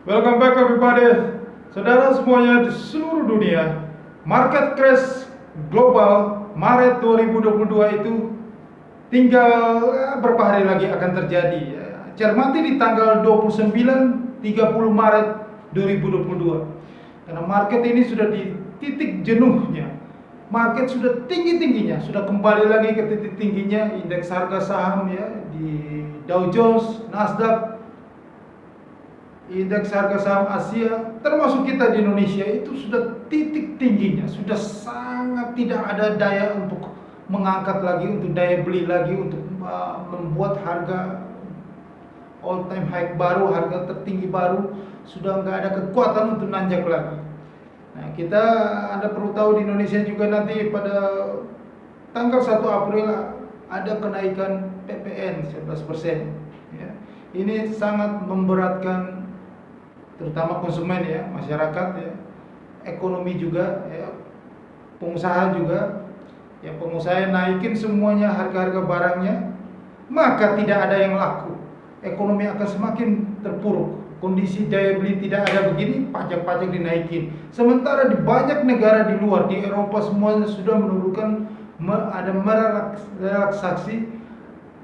Welcome back everybody. Saudara semuanya di seluruh dunia, market crash global Maret 2022 itu tinggal berapa hari lagi akan terjadi. Cermati di tanggal 29-30 Maret 2022. Karena market ini sudah di titik jenuhnya. Market sudah tinggi-tingginya, sudah kembali lagi ke titik tingginya. Indeks harga saham ya di Dow Jones, Nasdaq, indeks harga saham Asia, termasuk kita di Indonesia itu sudah titik tingginya, sudah sangat tidak ada daya untuk mengangkat lagi, untuk daya beli lagi, untuk membuat harga all time high baru, harga tertinggi baru, sudah nggak ada kekuatan untuk nanjak lagi. Nah, kita Anda perlu tahu di Indonesia juga nanti pada tanggal 1 April ada kenaikan PPN 11%. Ya. Ini sangat memberatkan terutama konsumen ya, masyarakat ya, ekonomi juga ya, pengusaha juga ya. Pengusaha naikin semuanya harga-harga barangnya, maka tidak ada yang laku, ekonomi akan semakin terpuruk. Kondisi daya beli tidak ada begini, pajak-pajak dinaikin. Sementara di banyak negara di luar, di Eropa semuanya sudah menurunkan, ada merelaksasi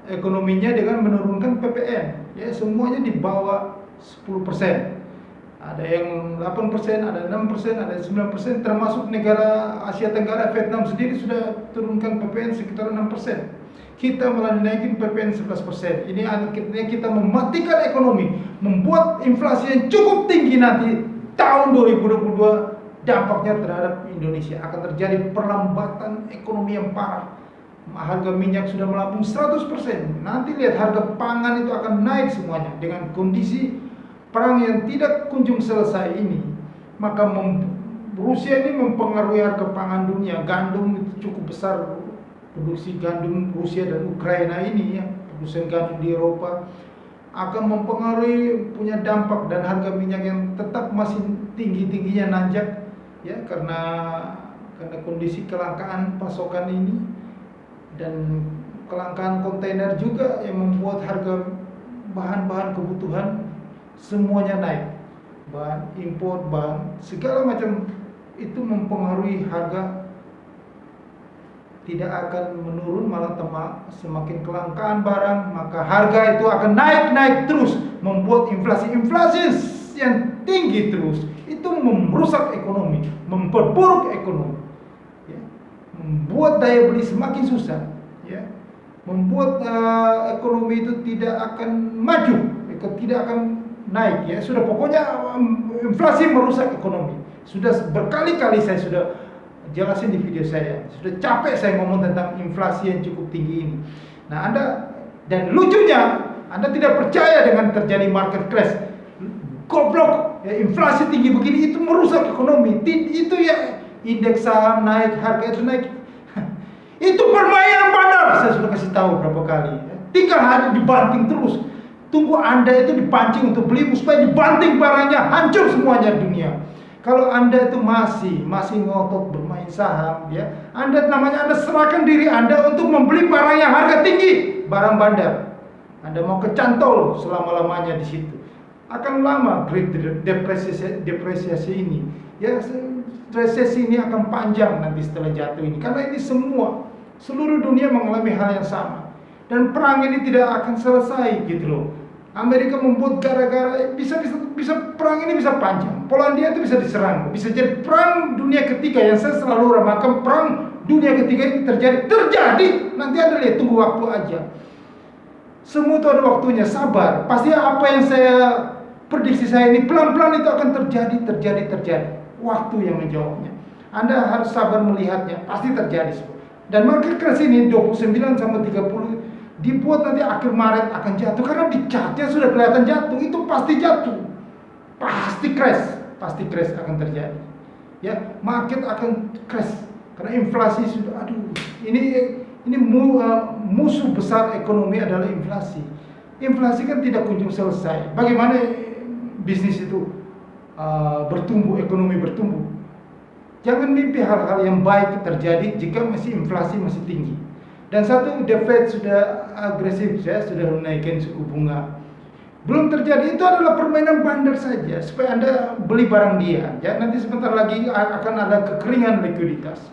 ekonominya dengan menurunkan PPN ya, semuanya di bawah 10%. Ada yang 8%, ada 6%, ada 9%, termasuk negara Asia Tenggara, Vietnam sendiri sudah turunkan PPN sekitar 6%. Kita malah dinaikin PPN 11%. Ini akhirnya kita mematikan ekonomi, membuat inflasi yang cukup tinggi nanti tahun 2022. Dampaknya terhadap Indonesia akan terjadi perlambatan ekonomi yang parah. Harga minyak sudah melambung 100%. Nanti lihat harga pangan itu akan naik semuanya dengan kondisi perang yang tidak kunjung selesai ini. Maka Rusia ini mempengaruhi harga pangan dunia. Gandum itu cukup besar, produksi gandum Rusia dan Ukraina ini ya, produsen gandum di Eropa akan mempengaruhi, punya dampak. Dan harga minyak yang tetap masih tinggi-tingginya nanjak ya, karena kondisi kelangkaan pasokan ini dan kelangkaan kontainer juga yang membuat harga bahan-bahan kebutuhan semuanya naik, bahan impor, bahan segala macam itu mempengaruhi harga. Tidak akan menurun, malah semakin kelangkaan barang, maka harga itu akan naik terus, membuat inflasi yang tinggi terus. Itu merusak ekonomi, memperburuk ekonomi ya. Membuat daya beli semakin susah ya. Membuat ekonomi itu tidak akan maju, tidak akan naik ya. Sudah pokoknya inflasi merusak ekonomi. Sudah berkali-kali saya sudah jelasin di video saya. Sudah capek saya ngomong tentang inflasi yang cukup tinggi ini. Nah, Anda, dan lucunya Anda tidak percaya dengan terjadi market crash. Goblok, ya, inflasi tinggi begini itu merusak ekonomi. Itu ya, indeks saham naik, harga itu naik. Itu permainan bandar. Saya sudah kasih tahu berapa kali ya. Tinggal hari dibanting terus. Tunggu Anda itu dipancing untuk beli, supaya dibanting barangnya, hancur semuanya dunia. Kalau Anda itu masih ngotot bermain saham ya, Anda serahkan diri Anda untuk membeli barang yang harga tinggi, barang bandar. Anda mau kecantol selama-lamanya di situ. Akan lama great depresiasi ini. Ya, resesi ini akan panjang nanti setelah jatuh ini. Karena ini seluruh dunia mengalami hal yang sama. Dan perang ini tidak akan selesai gitu loh. Amerika membuat gara-gara bisa perang ini bisa panjang. Polandia itu bisa diserang, bisa jadi perang dunia ketiga yang saya selalu ramakan. Perang dunia ketiga ini terjadi. Nanti Anda lihat, tunggu waktu aja. Semua itu ada waktunya, sabar. Pasti apa yang saya prediksi saya ini pelan-pelan itu akan terjadi. Waktu yang menjawabnya. Anda harus sabar melihatnya, pasti terjadi. Dan market crash ini 29 sampai 30 dibuat nanti akhir Maret akan jatuh, karena di chartnya sudah kelihatan jatuh. Itu pasti jatuh, pasti crash akan terjadi ya. Market akan crash karena inflasi sudah, ini musuh besar ekonomi adalah inflasi. Inflasi kan tidak kunjung selesai. Bagaimana bisnis itu bertumbuh, ekonomi bertumbuh? Jangan mimpi hal-hal yang baik terjadi jika inflasi masih tinggi. Dan satu, The Fed sudah agresif ya, sudah menaikkan suku bunga. Belum terjadi, itu adalah permainan bandar saja supaya Anda beli barang dia. Ya, nanti sebentar lagi akan ada kekeringan likuiditas.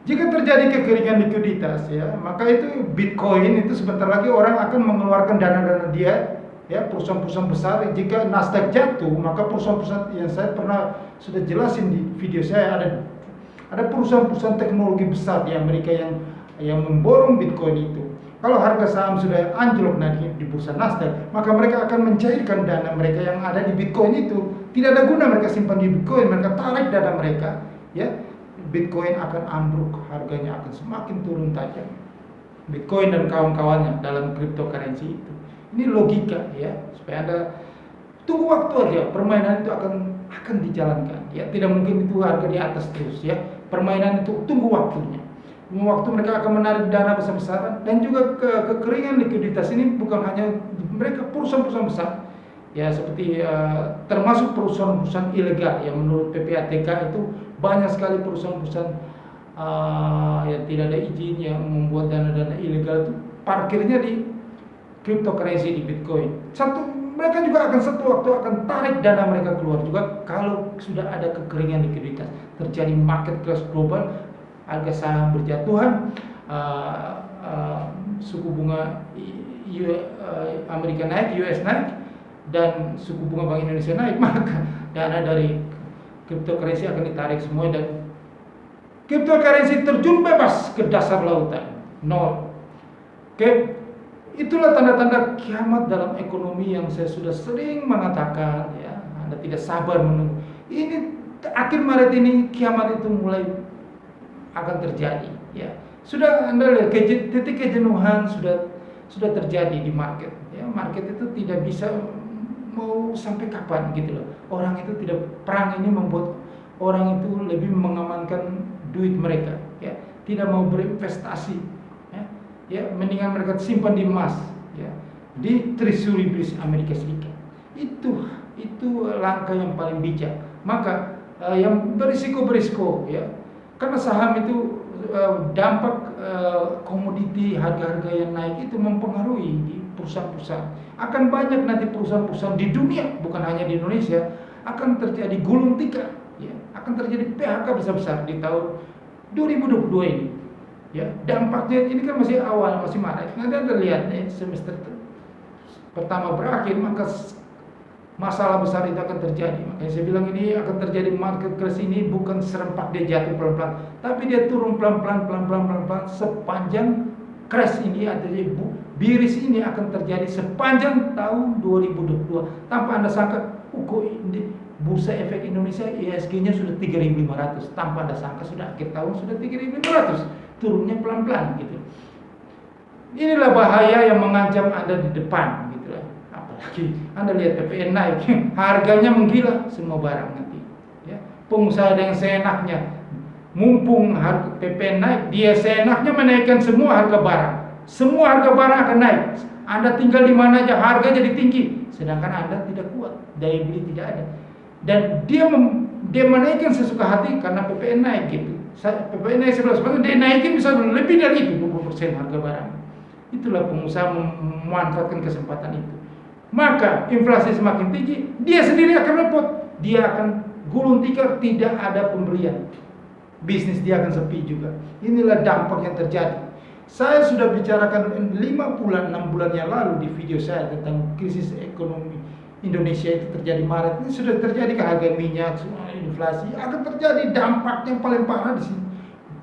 Jika terjadi kekeringan likuiditas, ya, maka itu Bitcoin itu sebentar lagi orang akan mengeluarkan dana-dana dia, ya, perusahaan-perusahaan besar. Jika Nasdaq jatuh, maka perusahaan-perusahaan yang saya pernah sudah jelasin di video saya, ada perusahaan-perusahaan teknologi besar di Amerika yang memborong Bitcoin itu. Kalau harga saham sudah anjlok naik di bursa Nasdaq, maka mereka akan mencairkan dana mereka yang ada di Bitcoin itu. Tidak ada guna mereka simpan di Bitcoin, mereka tarik dana mereka, ya. Bitcoin akan ambruk, harganya akan semakin turun tajam. Bitcoin dan kawan-kawannya dalam cryptocurrency itu. Ini logika, ya, supaya Anda tunggu waktu aja, permainan itu akan dijalankan, ya. Tidak mungkin itu harga di atas terus, ya. Permainan itu tunggu waktunya. Waktu mereka akan menarik dana besar-besaran, dan juga kekeringan likuiditas ini bukan hanya mereka, perusahaan-perusahaan besar, ya, seperti termasuk perusahaan-perusahaan ilegal yang menurut PPATK itu banyak sekali perusahaan-perusahaan yang tidak ada izin yang membuat dana-dana ilegal itu parkirnya di cryptocurrency, di Bitcoin. Mereka juga akan satu waktu akan tarik dana mereka keluar juga kalau sudah ada kekeringan likuiditas, terjadi market crash global, harga saham berjatuhan, suku bunga Amerika naik, US naik, dan suku bunga Bank Indonesia naik, maka dana dari cryptocurrency akan ditarik semua dan cryptocurrency terjun bebas ke dasar lautan, nol. Oke, itulah tanda-tanda kiamat dalam ekonomi yang saya sudah sering mengatakan, ya. Anda tidak sabar menunggu. Ini akhir Maret ini kiamat itu mulai akan terjadi, ya. Sudah Anda lihat titik kejenuhan sudah terjadi di market, ya. Market itu tidak bisa mau sampai kapan gitu loh. Orang itu tidak, perang ini membuat orang itu lebih mengamankan duit mereka, ya. Tidak mau berinvestasi, ya, mendingan mereka simpan di emas, ya, di Treasury Bills Amerika Serikat. Itu langkah yang paling bijak. Maka yang berisiko, ya, karena saham itu dampak komoditi, harga-harga yang naik itu mempengaruhi di perusahaan-perusahaan. Akan banyak nanti perusahaan-perusahaan di dunia, bukan hanya di Indonesia, akan terjadi gulung tikar, ya, akan terjadi PHK besar-besar di tahun 2022 ini. Ya, dampaknya ini kan masih awal, masih Maret. Nanti Anda lihat, semester pertama berakhir, maka masalah besar itu akan terjadi. Makanya saya bilang ini akan terjadi market crash ini bukan serempak dia jatuh pelan-pelan, tapi dia turun pelan-pelan sepanjang crash ini, artinya biris ini akan terjadi sepanjang tahun 2022. Tanpa Anda sangka, Bursa Efek Indonesia IHSG-nya sudah 3.500. Tanpa Anda sangka sudah akhir tahun sudah 3.500. Turunnya pelan-pelan gitu. Inilah bahaya yang mengancam Anda di depan gitu lah. Apalagi Anda lihat PPN naik, harganya menggila semua barang nanti, ya. Pengusaha yang seenaknya, mumpung harga PPN naik, dia seenaknya menaikkan semua harga barang. Semua harga barang akan naik. Anda tinggal di mana aja harga jadi tinggi, sedangkan Anda tidak kuat, daya beli tidak ada. Dan dia menaikkan sesuka hati karena PPN naik gitu. PPN naik 11%, dia naikin bisa lebih dari itu, 20% harga barang. Itulah pengusaha memanfaatkan kesempatan itu. Maka inflasi semakin tinggi, dia sendiri akan repot. Dia akan gulung tikar, tidak ada pembelian. Bisnis dia akan sepi juga. Inilah dampak yang terjadi. Saya sudah bicarakan 6 bulan yang lalu di video saya tentang krisis ekonomi Indonesia itu terjadi Maret. Ini sudah terjadi ke harga minyak, inflasi, akan terjadi dampak yang paling parah di sini.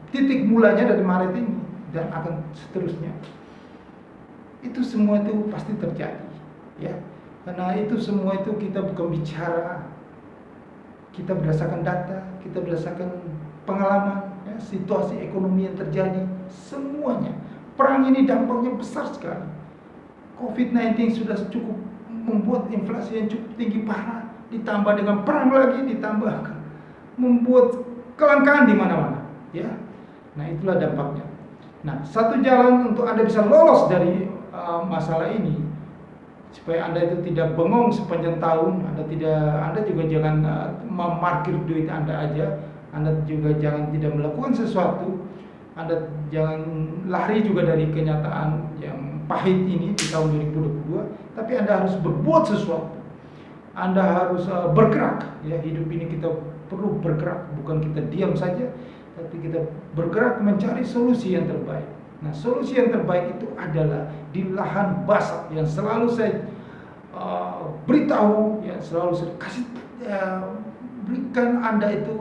Titik mulanya dari Maret ini dan akan seterusnya. Itu semua itu pasti terjadi, ya. Karena itu semua itu kita bukan bicara, kita berdasarkan data, kita berdasarkan pengalaman, ya, situasi ekonomi yang terjadi, semuanya. Perang ini dampaknya besar sekali. COVID-19 sudah cukup membuat inflasi yang cukup tinggi parah, ditambah dengan perang lagi, ditambah membuat kelangkaan di mana-mana, ya. Nah, itulah dampaknya. Nah, satu jalan untuk Anda bisa lolos dari masalah ini, supaya Anda itu tidak bengong sepanjang tahun, Anda juga jangan memarkir duit Anda aja, Anda juga jangan tidak melakukan sesuatu, Anda jangan lari juga dari kenyataan yang pahit ini di tahun 2022, tapi Anda harus berbuat sesuatu. Anda harus bergerak. Ya, hidup ini kita perlu bergerak, bukan kita diam saja, tapi kita bergerak mencari solusi yang terbaik. Nah, solusi yang terbaik itu adalah di lahan basah yang selalu saya beritahu, ya selalu saya kasih berikan Anda itu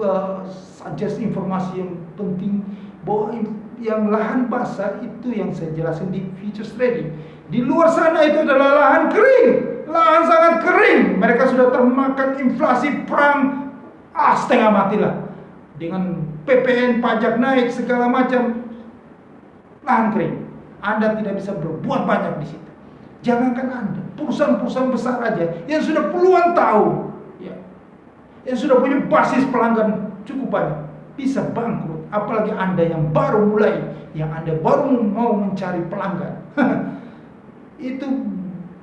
suggest informasi yang penting, bahwa yang lahan basah itu yang saya jelaskan di futures trading. Di luar sana itu adalah lahan kering, lahan sangat kering. Mereka sudah termakan inflasi, perang, setengah matilah. Dengan PPN, pajak naik, segala macam, lahan kering. Anda tidak bisa berbuat banyak di situ. Jangankan Anda, perusahaan-perusahaan besar aja yang sudah puluhan tahun, ya, yang sudah punya basis pelanggan cukup banyak, bisa bangkrut. Apalagi Anda yang baru mulai, yang Anda baru mau mencari pelanggan. Itu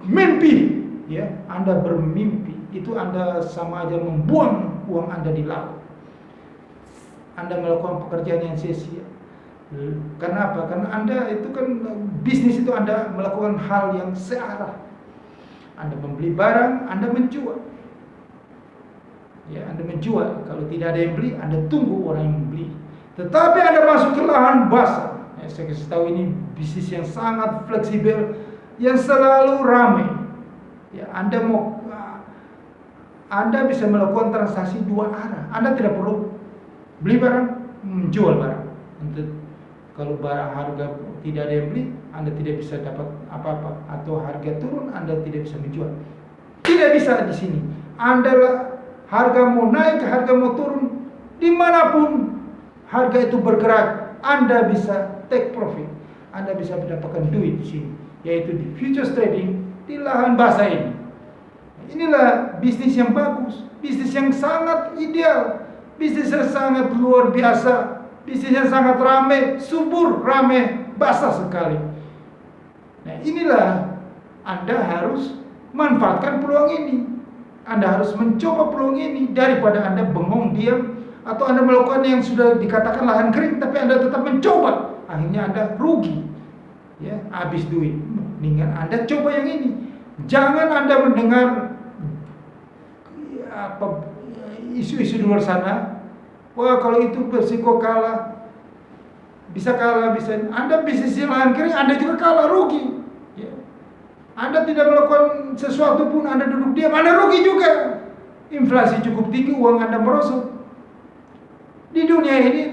mimpi, ya. Anda bermimpi, itu Anda sama aja membuang uang Anda di laut. Anda melakukan pekerjaan yang sia-sia. Karena apa? Karena Anda itu kan bisnis itu Anda melakukan hal yang searah. Anda membeli barang, Anda menjual. Ya, Anda menjual. Kalau tidak ada yang beli, Anda tunggu orang yang membeli. Tetapi Anda masuk ke lahan basah. Ya, saya kasih tahu ini bisnis yang sangat fleksibel, yang selalu ramai. Ya, Anda bisa melakukan transaksi dua arah. Anda tidak perlu beli barang, menjual barang. Kalau barang harga tidak ada yang beli, Anda tidak bisa dapat apa-apa, atau harga turun, Anda tidak bisa menjual. Tidak bisa di sini. Anda harga mau naik, harga mau turun, dimanapun harga itu bergerak, Anda bisa take profit. Anda bisa mendapatkan duit di sini, yaitu di futures trading di lahan basah ini. Inilah bisnis yang bagus, bisnis yang sangat ideal, bisnis yang sangat luar biasa. Bisnisnya sangat ramai, subur, ramai, basah sekali. Nah, inilah Anda harus manfaatkan peluang ini. Anda harus mencoba peluang ini daripada Anda bengong diam, atau Anda melakukan yang sudah dikatakan lahan kering, tapi Anda tetap mencoba. Akhirnya Anda rugi, ya, habis duit. Mendingan Anda coba yang ini. Jangan Anda mendengar isu-isu di luar sana. Wah, kalau itu bersiko kalah, bisa kalah, bisa. Anda bisnis lahan kering, Anda juga kalah, rugi. Ya. Anda tidak melakukan sesuatu pun, Anda duduk diam, Anda rugi juga. Inflasi cukup tinggi, uang Anda merosot. Di dunia ini,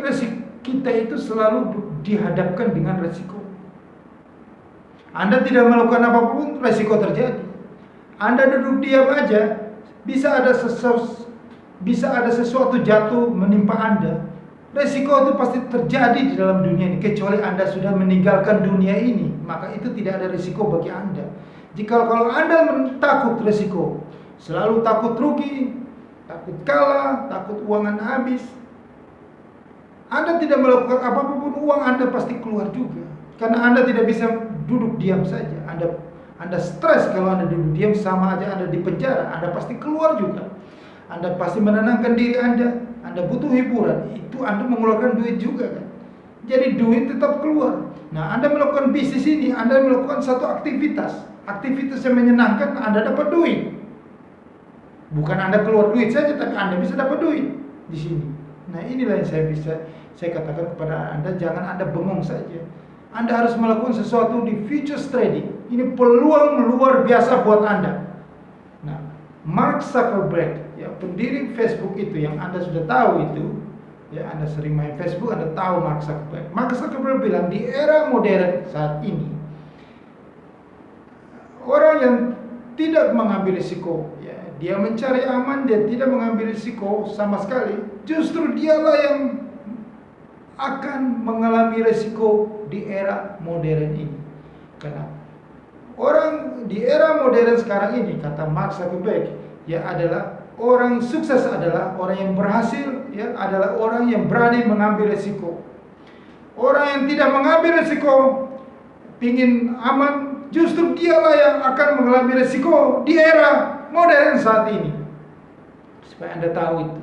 kita itu selalu dihadapkan dengan resiko. Anda tidak melakukan apapun, resiko terjadi. Anda duduk diam aja, bisa ada sesuatu jatuh menimpa Anda. Resiko itu pasti terjadi di dalam dunia ini, kecuali Anda sudah meninggalkan dunia ini, maka itu tidak ada resiko bagi Anda. Jika kalau Anda takut resiko, selalu takut rugi, takut kalah, takut uang Anda habis, Anda tidak melakukan apapun, uang Anda pasti keluar juga. Karena Anda tidak bisa duduk diam saja. Anda stres kalau Anda duduk diam, sama aja Anda di penjara, Anda pasti keluar juga. Anda pasti menenangkan diri Anda butuh hiburan, itu Anda mengeluarkan duit juga kan. Jadi duit tetap keluar. Nah, Anda melakukan bisnis ini, Anda melakukan satu aktivitas yang menyenangkan, Anda dapat duit. Bukan Anda keluar duit saja, tapi Anda bisa dapat duit di sini. Nah, inilah yang saya katakan kepada Anda, jangan Anda bengong saja. Anda harus melakukan sesuatu di futures trading. Ini peluang luar biasa buat Anda. Nah, Mark Zuckerberg, ya, pendiri Facebook itu, yang Anda sudah tahu itu, ya, Anda sering main Facebook, Anda tahu Mark Zuckerberg. Mark Zuckerberg bilang di era modern saat ini, orang yang tidak mengambil risiko, ya, dia mencari aman, dia tidak mengambil risiko sama sekali, justru dialah yang akan mengalami risiko di era modern ini. Karena orang di era modern sekarang ini, kata Mark Zuckerberg, ya, adalah orang sukses, adalah orang yang berhasil, ya, adalah orang yang berani mengambil risiko. Orang yang tidak mengambil risiko, pingin aman, justru dialah yang akan mengalami risiko di era modern saat ini. Supaya Anda tahu itu.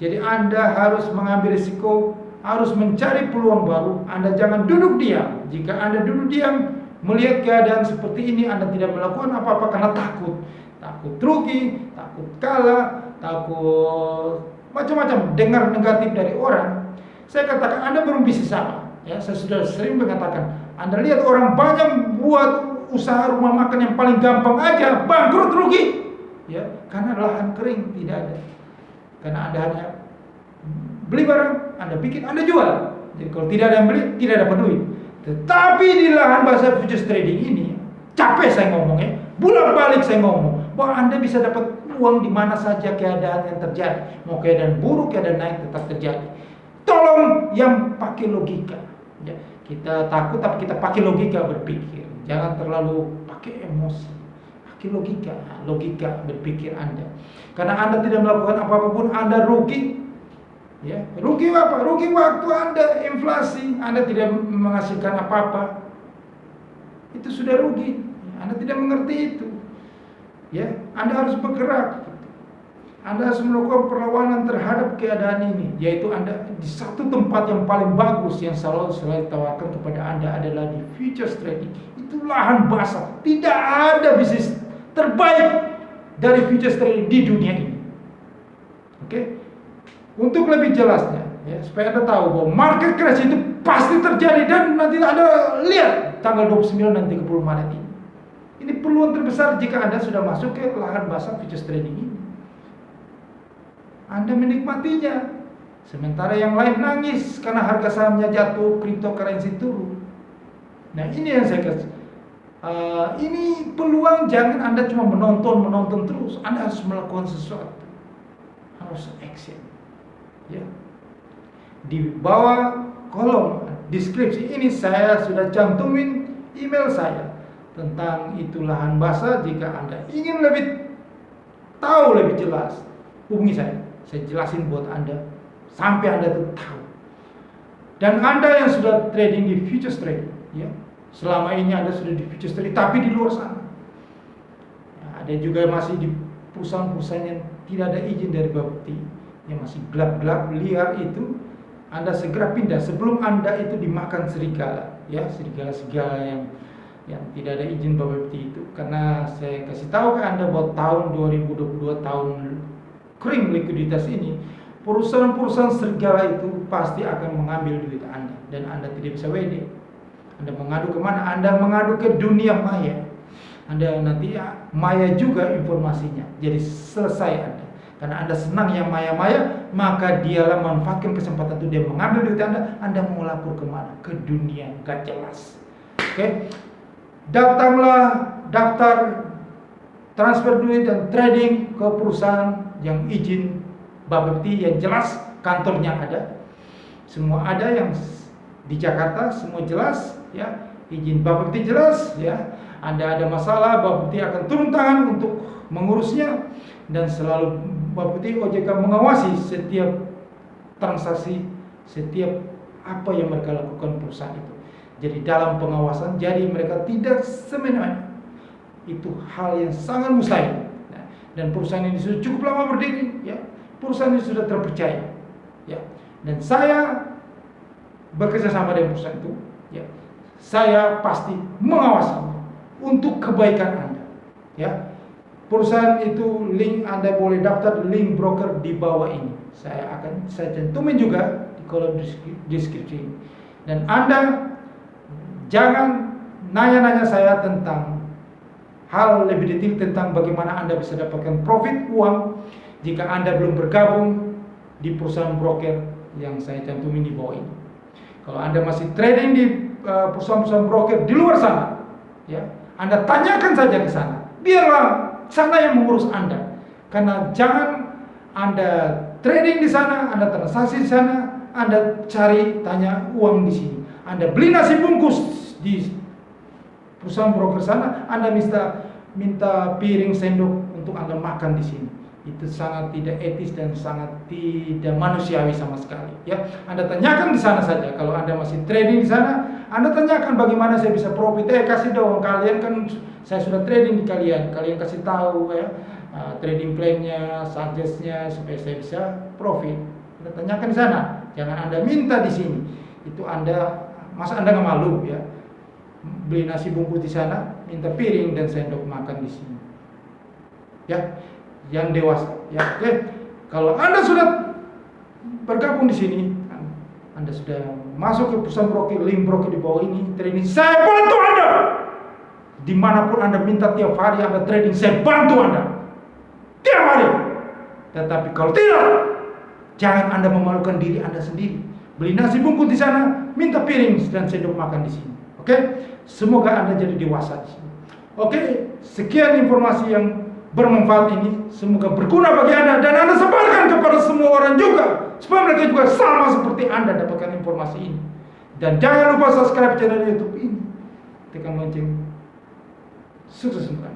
Jadi Anda harus mengambil risiko, harus mencari peluang baru. Anda jangan duduk diam. Jika Anda duduk diam, melihat keadaan seperti ini Anda tidak melakukan apa-apa karena takut. Takut rugi, takut kalah, takut macam-macam dengar negatif dari orang. Saya katakan Anda belum bisnis apa. Ya, saya sudah sering mengatakan, Anda lihat orang banyak buat usaha rumah makan yang paling gampang aja bangkrut rugi. Ya, karena lahan kering tidak ada. Karena Anda hanya beli barang, Anda bikin, Anda jual. Jadi kalau tidak ada yang beli, tidak dapat duit. Tetapi di lahan bahasa futures trading ini, capek saya ngomongnya, bolak-balik saya ngomong, bahwa Anda bisa dapat uang di mana saja keadaan yang terjadi. Mau keadaan buruk, keadaan naik tetap terjadi. Tolong yang pakai logika. Ya, kita takut tapi kita pakai logika berpikir. Jangan terlalu pakai emosi. Pakai logika berpikir Anda. Karena Anda tidak melakukan apa-apa pun, Anda rugi. Ya, rugi apa? Rugi waktu Anda, inflasi, Anda tidak menghasilkan apa-apa. Itu sudah rugi. Anda tidak mengerti itu. Ya, Anda harus bergerak. Anda harus melakukan perlawanan terhadap keadaan ini, yaitu Anda di satu tempat yang paling bagus yang selalu ditawarkan kepada Anda adalah di futures trading. Itu lahan basah. Tidak ada bisnis terbaik dari futures trading di dunia ini. Oke? Untuk lebih jelasnya, ya, supaya Anda tahu bahwa market crash itu pasti terjadi dan nanti Anda lihat tanggal 29 dan 30 Maret ini. Ini peluang terbesar jika Anda sudah masuk ke lahan basah futures trading ini. Anda menikmatinya, sementara yang lain nangis karena harga sahamnya jatuh, cryptocurrency turun. Nah, ini yang saya kasih. Ini peluang, jangan Anda cuma menonton terus. Anda harus melakukan sesuatu, harus action. Ya. Di bawah kolom deskripsi ini saya sudah cantumin email saya tentang itu lahan basah. Jika Anda ingin lebih tahu lebih jelas, hubungi saya. Saya jelasin buat Anda sampai Anda tuh tahu. Dan Anda yang sudah trading di futures trading, ya, selama ini Anda sudah di futures trading, tapi di luar sana, ya, ada juga masih di perusahaan-perusahaan yang tidak ada izin dari Bapepti, yang masih gelap-gelap liar itu, Anda segera pindah sebelum Anda itu dimakan serigala, ya, serigala-serigala yang tidak ada izin Bapepti itu. Karena saya kasih tahu ke Anda bahwa tahun 2022 tahun kering likuiditas ini, perusahaan-perusahaan serigala itu pasti akan mengambil duit Anda dan Anda tidak bisa WD. Anda mengadu kemana? Anda mengadu ke dunia maya. Anda nanti ya, maya juga informasinya. Jadi selesai Anda. Karena Anda senang yang maya-maya, maka dialah manfaatkan kesempatan itu, dia mengambil duit Anda mau lapor kemana? Ke dunia gak jelas. Oke? Datanglah daftar transfer duit dan trading ke perusahaan yang izin Bapepti yang jelas, kantornya ada, semua ada yang di Jakarta, semua jelas, ya, izin Bapepti jelas, ya. Anda ada masalah, Bapepti akan turun tangan untuk mengurusnya dan selalu Bapepti OJK mengawasi setiap transaksi, setiap apa yang mereka lakukan perusahaan itu. Jadi dalam pengawasan, jadi mereka tidak semena-mena. Itu hal yang sangat mustahil. Nah, dan perusahaan ini sudah cukup lama berdiri, ya. Perusahaan ini sudah terpercaya, ya. Dan saya bekerja sama dengan perusahaan itu, ya. Saya pasti mengawasi untuk kebaikan Anda, ya. Perusahaan itu link Anda boleh daftar link broker di bawah ini. Saya cantumin juga di kolom deskripsi ini. Dan Anda jangan nanya-nanya saya tentang hal lebih detail tentang bagaimana Anda bisa dapatkan profit uang jika Anda belum bergabung di perusahaan broker yang saya cantumin di bawah ini. Kalau Anda masih trading di perusahaan-perusahaan broker di luar sana, ya, Anda tanyakan saja ke sana. Biarlah sana yang mengurus Anda. Karena jangan Anda trading di sana, Anda transaksi di sana, Anda cari tanya uang di sini. Anda beli nasi bungkus di perusahaan broker sana, Anda minta piring sendok untuk Anda makan di sini. Itu sangat tidak etis dan sangat tidak manusiawi sama sekali, ya. Anda tanyakan di sana saja. Kalau Anda masih trading di sana, Anda tanyakan bagaimana saya bisa profit. Kasih dong, kalian kan saya sudah trading di kalian kasih tahu, ya, trading plan-nya, suggest-nya supaya saya bisa profit. Anda tanyakan di sana, jangan Anda minta di sini. Itu Anda, masa Anda nggak malu, ya? beli nasi bungkus di sana, minta piring dan sendok makan di sini. Ya, yang dewasa. Ya, oke. Kalau Anda sudah bergabung di sini, Anda sudah masuk ke perusahaan broker, link broker di bawah ini, training, saya bantu Anda. Dimanapun Anda minta tiap hari Anda trading, saya bantu Anda. Tiap hari. Tetapi kalau tidak, jangan Anda memalukan diri Anda sendiri. Beli nasi bungkus di sana, minta piring dan sendok makan di sini. Oke? Semoga Anda jadi dewasa di sini. Oke? Sekian informasi yang bermanfaat ini, semoga berguna bagi Anda dan Anda sebarkan kepada semua orang juga supaya mereka juga sama seperti Anda dapatkan informasi ini. Dan jangan lupa subscribe channel YouTube ini. Tekan lonceng. Sukses semua.